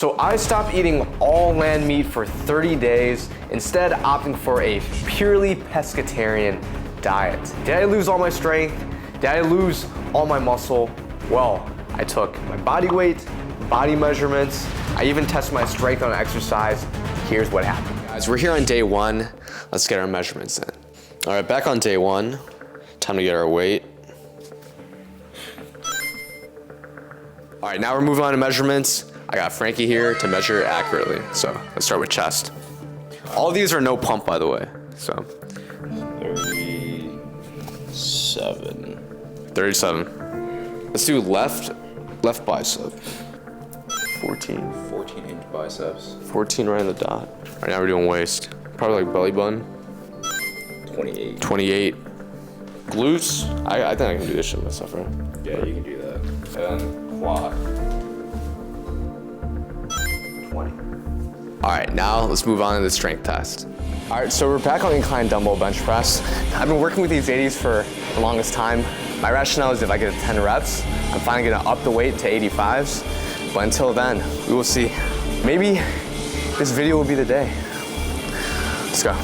So I stopped eating all land meat for 30 days, instead opting for a purely pescatarian diet. Did I lose all my strength? Did I lose all my muscle? Well, I took my body weight, body measurements, I even tested my strength on exercise. Here's what happened. Guys, we're here on day one. Let's get our measurements in. All right, back on day one. Time to get our weight. All right, now we're moving on to measurements. I got Frankie here to measure accurately. So let's start with chest. All of these are no pump, by the way. So 37. Let's do left bicep. 14 14-inch biceps. 14 right on the dot. Right now we're doing waist. Probably like belly button. 28. Glutes. I think I can do this shit myself, right? Yeah, you can do that. And then quad. 20. All right, now let's move on to the strength test. All right, so we're back on incline dumbbell bench press. I've been working with these 80s for the longest time. My rationale is if I get 10 reps, I'm finally gonna up the weight to 85s. But until then, we will see. Maybe this video will be the day. Let's go.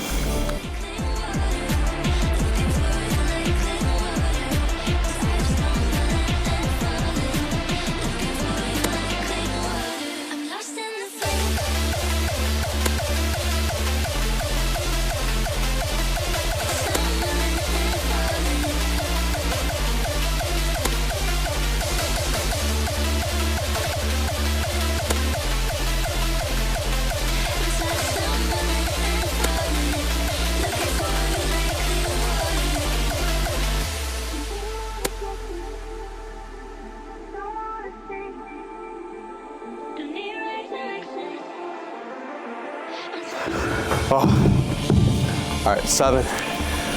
Oh. All right, 7.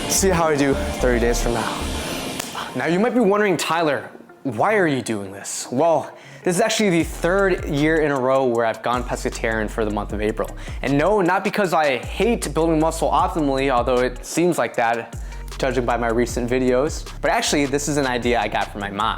See how I do 30 days from now. Now you might be wondering, Tyler, why are you doing this? Well, this is actually the 3rd year in a row where I've gone pescatarian for the month of April. And no, not because I hate building muscle optimally, although it seems like that, judging by my recent videos. But actually, this is an idea I got from my mom.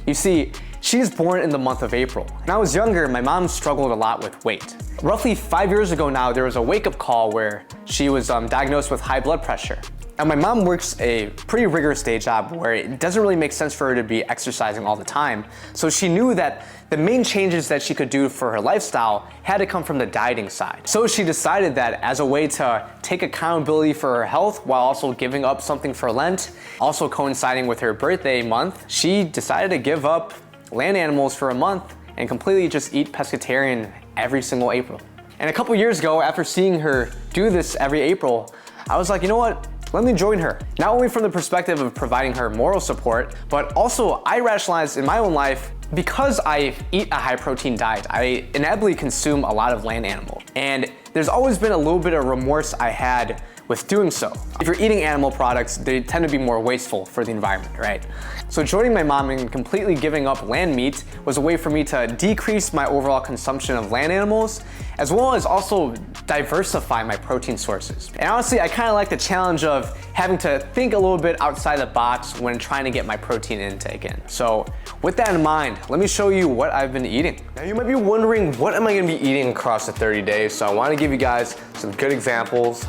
You see, she was born in the month of April. When I was younger, my mom struggled a lot with weight. Roughly 5 years ago now, there was a wake-up call where she was diagnosed with high blood pressure. And my mom works a pretty rigorous day job where it doesn't really make sense for her to be exercising all the time. So she knew that the main changes that she could do for her lifestyle had to come from the dieting side. So she decided that as a way to take accountability for her health while also giving up something for Lent, also coinciding with her birthday month, she decided to give up land animals for a month and completely just eat pescatarian every single April. And a couple years ago, after seeing her do this every April, I was like, you know what? Let me join her. Not only from the perspective of providing her moral support, but also I rationalized in my own life, because I eat a high protein diet, I inevitably consume a lot of land animal. And there's always been a little bit of remorse I had with doing so. If you're eating animal products, they tend to be more wasteful for the environment, right? So joining my mom and completely giving up land meat was a way for me to decrease my overall consumption of land animals, as well as also diversify my protein sources. And honestly, I kind of like the challenge of having to think a little bit outside the box when trying to get my protein intake in. So with that in mind, let me show you what I've been eating. Now you might be wondering, what am I gonna be eating across the 30 days? So I wanna give you guys some good examples.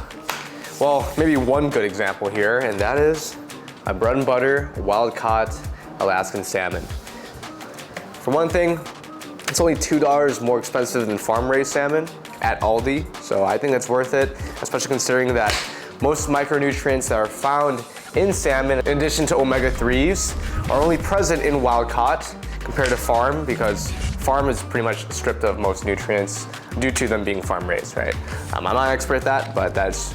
Well, maybe one good example here, and that is my bread and butter, wild-caught Alaskan salmon. For one thing, it's only $2 more expensive than farm-raised salmon at Aldi, so I think it's worth it, especially considering that most micronutrients that are found in salmon, in addition to omega-3s, are only present in wild-caught compared to farm, because farm is pretty much stripped of most nutrients due to them being farm-raised, right? I'm not an expert at that, but that's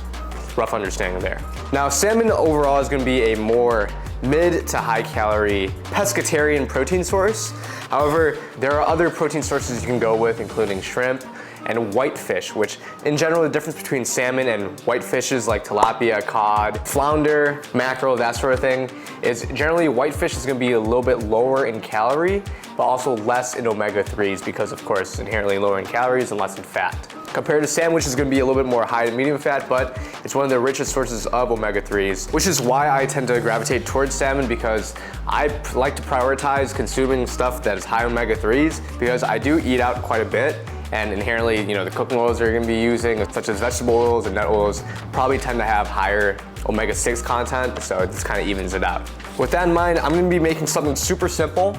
rough understanding there. Now, salmon overall is gonna be a more mid to high calorie pescatarian protein source. However, there are other protein sources you can go with, including shrimp and whitefish, which in general, the difference between salmon and whitefishes like tilapia, cod, flounder, mackerel, that sort of thing, is generally whitefish is gonna be a little bit lower in calorie, but also less in omega-3s because of course, inherently lower in calories and less in fat. Compared to salmon, which is gonna be a little bit more high to medium fat, but it's one of the richest sources of omega-3s, which is why I tend to gravitate towards salmon, because I like to prioritize consuming stuff that is high omega-3s, because I do eat out quite a bit, and inherently, you know, the cooking oils you're gonna be using, such as vegetable oils and nut oils, probably tend to have higher omega-6 content, so this kind of evens it out. With that in mind, I'm gonna be making something super simple.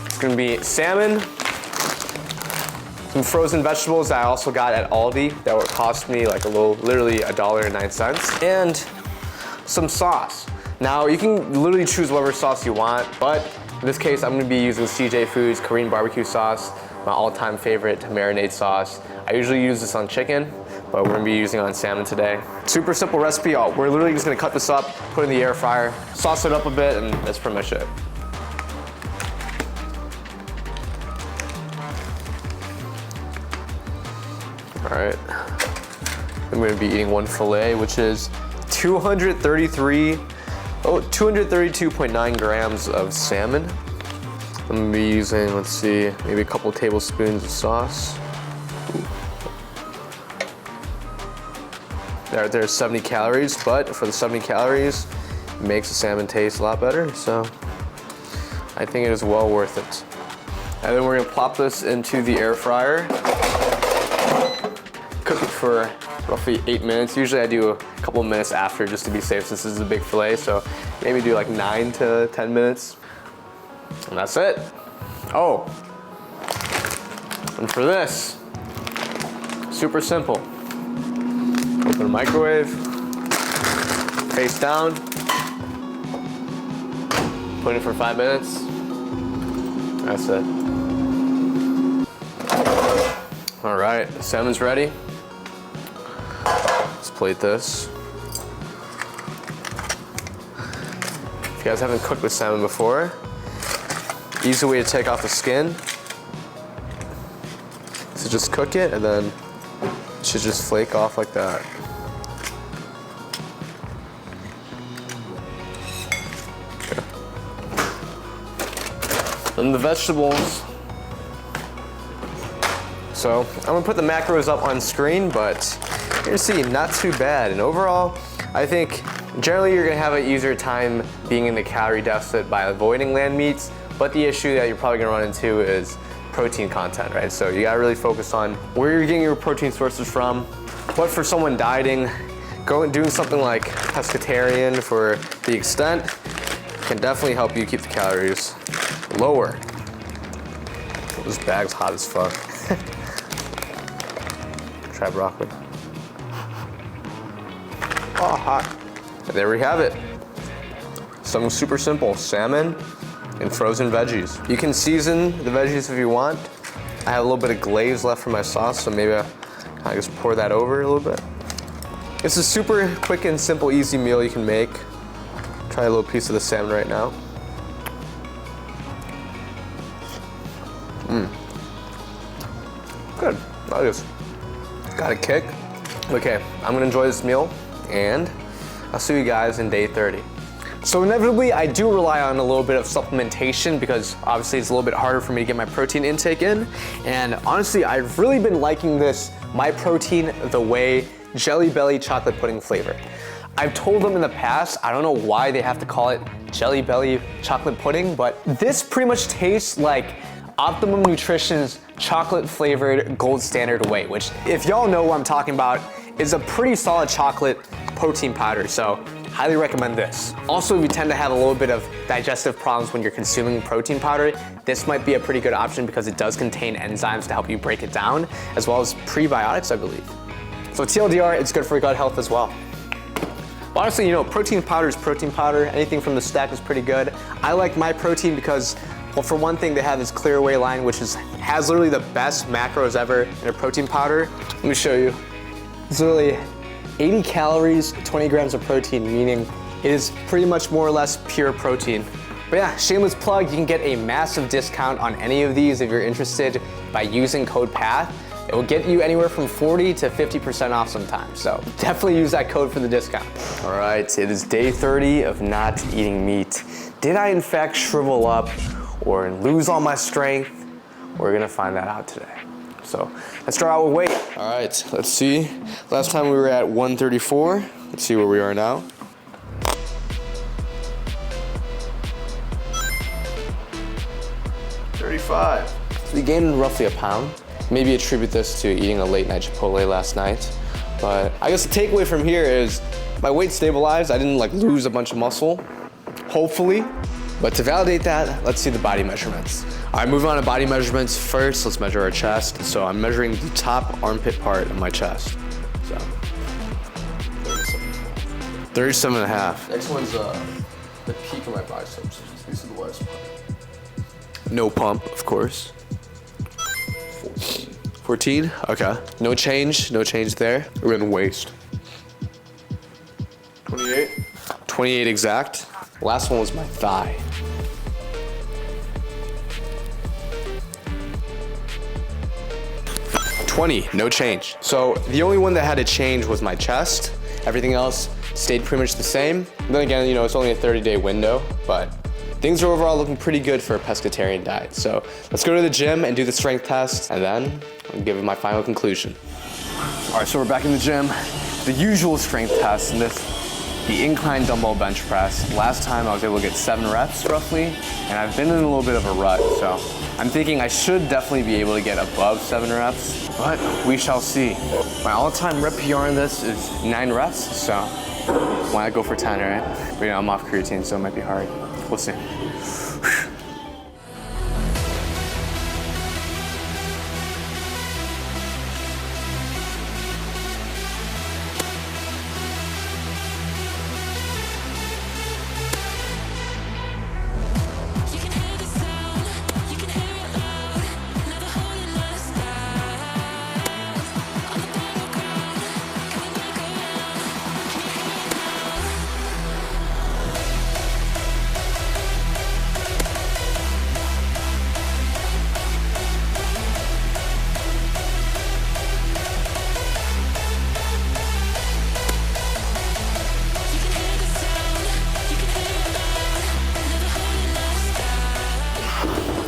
It's gonna be salmon, some frozen vegetables that I also got at Aldi that would cost me like literally $1.09, and some sauce. Now you can literally choose whatever sauce you want, but in this case I'm gonna be using CJ Foods Korean barbecue sauce, my all-time favorite marinade sauce. I usually use this on chicken, but we're gonna be using it on salmon today. Super simple recipe. We're literally just gonna cut this up, put it in the air fryer, sauce it up a bit, and that's pretty much it. All right, I'm gonna be eating one filet, which is 232.9 grams of salmon. I'm gonna be using, let's see, maybe a couple tablespoons of sauce. There's 70 calories, but for the 70 calories, it makes the salmon taste a lot better, so I think it is well worth it. And then we're gonna plop this into the air fryer. Cook it for roughly 8 minutes. Usually I do a couple of minutes after just to be safe since this is a big filet, so maybe do like 9 to 10 minutes. And that's it. Oh, and for this, super simple. Open the microwave, face down, put it for 5 minutes. That's it. All right, the salmon's ready. Let's plate this. If you guys haven't cooked with salmon before, easy way to take off the skin. So just cook it and then it should just flake off like that. Okay. Then the vegetables. So I'm gonna put the macros up on screen, but you're gonna see not too bad. And overall, I think generally you're gonna have an easier time being in the calorie deficit by avoiding land meats, but the issue that you're probably gonna run into is protein content, right? So you gotta really focus on where you're getting your protein sources from. But for someone dieting, doing something like pescatarian for the extent can definitely help you keep the calories lower. This bag's hot as fuck. Try broccoli. Oh, hot. And there we have it. Something super simple, salmon and frozen veggies. You can season the veggies if you want. I have a little bit of glaze left for my sauce, so maybe I just pour that over a little bit. It's a super quick and simple, easy meal you can make. Try a little piece of the salmon right now. Good, that is. Got a kick. Okay, I'm gonna enjoy this meal and I'll see you guys in day 30. So inevitably, I do rely on a little bit of supplementation because obviously it's a little bit harder for me to get my protein intake in. And honestly, I've really been liking this My Protein The Way Jelly Belly chocolate pudding flavor. I've told them in the past, I don't know why they have to call it Jelly Belly chocolate pudding, but this pretty much tastes like Optimum Nutrition's chocolate flavored gold standard whey, which if y'all know what I'm talking about, is a pretty solid chocolate protein powder, so highly recommend this. Also, if you tend to have a little bit of digestive problems when you're consuming protein powder, this might be a pretty good option because it does contain enzymes to help you break it down, as well as prebiotics, I believe. So TLDR, it's good for gut health as well. But honestly, you know, protein powder is protein powder. Anything from the stack is pretty good. I like My Protein because, well, for one thing, they have this clear whey line, which has literally the best macros ever in a protein powder. Let me show you. It's literally 80 calories, 20 grams of protein, meaning it is pretty much more or less pure protein. But yeah, shameless plug, you can get a massive discount on any of these if you're interested by using code PATH. It will get you anywhere from 40 to 50% off sometimes, so definitely use that code for the discount. All right, it is day 30 of not eating meat. Did I in fact shrivel up or lose all my strength? We're gonna find that out today. So let's start out with weight. All right, let's see. Last time we were at 134. Let's see where we are now. So we gained roughly a pound. maybe attribute this to eating a late night Chipotle last night. But I guess the takeaway from here is my weight stabilized. I didn't like lose a bunch of muscle, hopefully. But to validate that, let's see the body measurements. All right, moving on to body measurements. First, let's measure our chest. So I'm measuring the top armpit part of my chest. So 37 and a half. Next one's the peak of my biceps. This is the lowest part. No pump, of course. 14. 14, okay. No change there. We're in waist. 28. 28 exact. Last one was my thigh. 20, no change. So the only one that had to change was my chest. Everything else stayed pretty much the same. And then again, you know, it's only a 30-day window, but things are overall looking pretty good for a pescatarian diet. So let's go to the gym and do the strength test, and then I'll give it my final conclusion. All right, so we're back in the gym. The usual strength test, and the incline dumbbell bench press. Last time I was able to get 7 reps roughly, and I've been in a little bit of a rut, so I'm thinking I should definitely be able to get above 7 reps, but we shall see. My all-time rep PR in this is 9 reps, so why not go for 10, right? But you know, I'm off creatine, so it might be hard. We'll see.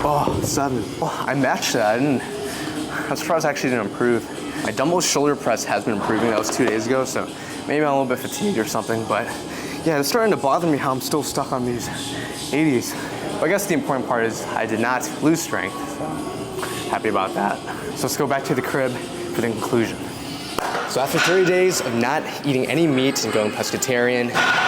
Oh, 7. Oh, I matched that. I'm surprised I actually didn't improve. My dumbbell shoulder press has been improving. That was 2 days ago, so maybe I'm a little bit fatigued or something, but yeah, it's starting to bother me how I'm still stuck on these 80s. But I guess the important part is I did not lose strength, so happy about that. So let's go back to the crib for the conclusion. So after 30 days of not eating any meat and going pescatarian,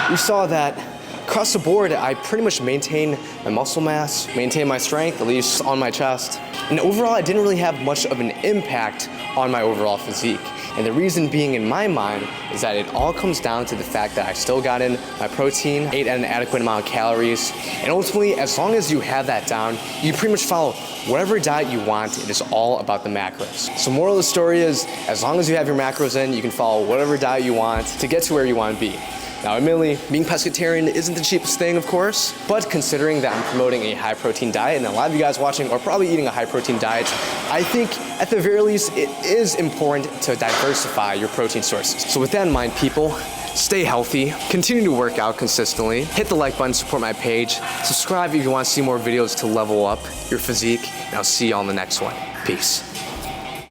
we saw that across the board, I pretty much maintained my muscle mass, maintained my strength, at least on my chest. And overall, I didn't really have much of an impact on my overall physique. And the reason being in my mind is that it all comes down to the fact that I still got in my protein, ate an adequate amount of calories, and ultimately, as long as you have that down, you pretty much follow whatever diet you want. It is all about the macros. So moral of the story is, as long as you have your macros in, you can follow whatever diet you want to get to where you want to be. Now, admittedly, being pescatarian isn't the cheapest thing, of course, but considering that I'm promoting a high-protein diet, and a lot of you guys watching are probably eating a high-protein diet, I think, at the very least, it is important to diversify your protein sources. So with that in mind, people, stay healthy, continue to work out consistently, hit the like button, support my page, subscribe if you want to see more videos to level up your physique, and I'll see you on the next one. Peace.